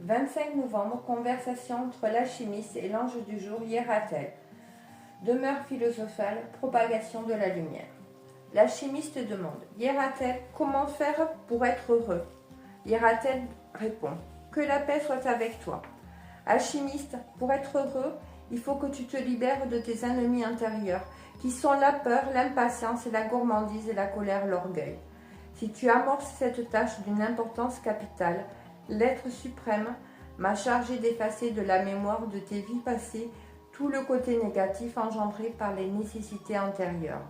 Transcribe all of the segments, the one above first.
25 novembre, conversation entre l'alchimiste et l'ange du jour, Hiératel. Demeure philosophale, propagation de la lumière. L'alchimiste demande, Hiératel, comment faire pour être heureux? Hiératel répond, que la paix soit avec toi. Alchimiste, pour être heureux, il faut que tu te libères de tes ennemis intérieurs, qui sont la peur, l'impatience, la gourmandise, la colère, l'orgueil. Si tu amorces cette tâche d'une importance capitale, l'être suprême m'a chargé d'effacer de la mémoire de tes vies passées tout le côté négatif engendré par les nécessités antérieures.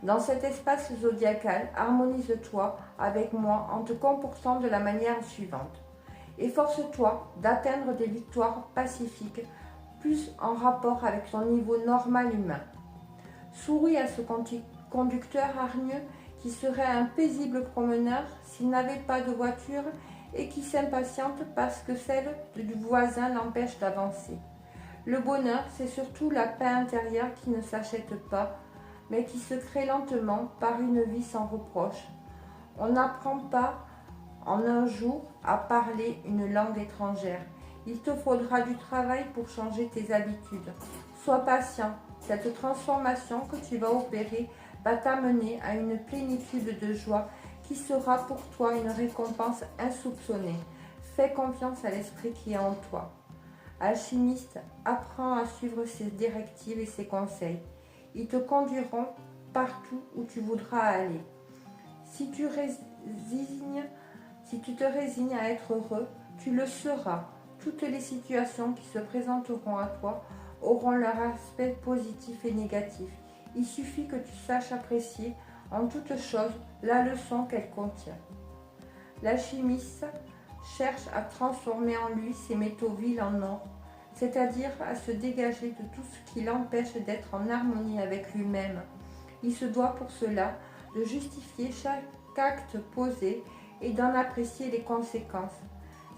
Dans cet espace zodiacal, harmonise-toi avec moi en te comportant de la manière suivante. Efforce-toi d'atteindre des victoires pacifiques, plus en rapport avec ton niveau normal humain. Souris à ce conducteur hargneux qui serait un paisible promeneur s'il n'avait pas de voiture et qui s'impatiente parce que celle du voisin l'empêche d'avancer. Le bonheur, c'est surtout la paix intérieure qui ne s'achète pas, mais qui se crée lentement par une vie sans reproche. On n'apprend pas en un jour à parler une langue étrangère. Il te faudra du travail pour changer tes habitudes. Sois patient, cette transformation que tu vas opérer va t'amener à une plénitude de joie qui sera pour toi une récompense insoupçonnée. Fais confiance à l'esprit qui est en toi. Alchimiste, apprends à suivre ses directives et ses conseils. Ils te conduiront partout où tu voudras aller. Si tu te résignes à être heureux, tu le seras. Toutes les situations qui se présenteront à toi auront leur aspect positif et négatif. Il suffit que tu saches apprécier en toute chose la leçon qu'elle contient. L'alchimiste cherche à transformer en lui ces métaux vils en or, c'est-à-dire à se dégager de tout ce qui l'empêche d'être en harmonie avec lui-même. Il se doit pour cela de justifier chaque acte posé et d'en apprécier les conséquences.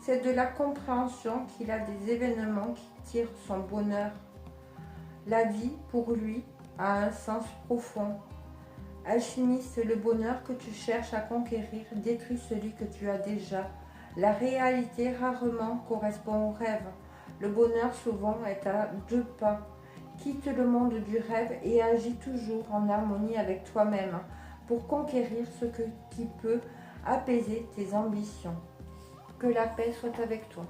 C'est de la compréhension qu'il a des événements qui tirent son bonheur. La vie, pour lui, a un sens profond. Alchimiste, le bonheur que tu cherches à conquérir détruit celui que tu as déjà. La réalité rarement correspond au rêve. Le bonheur souvent est à 2 pas. Quitte le monde du rêve et agis toujours en harmonie avec toi-même pour conquérir qui peut apaiser tes ambitions. Que la paix soit avec toi.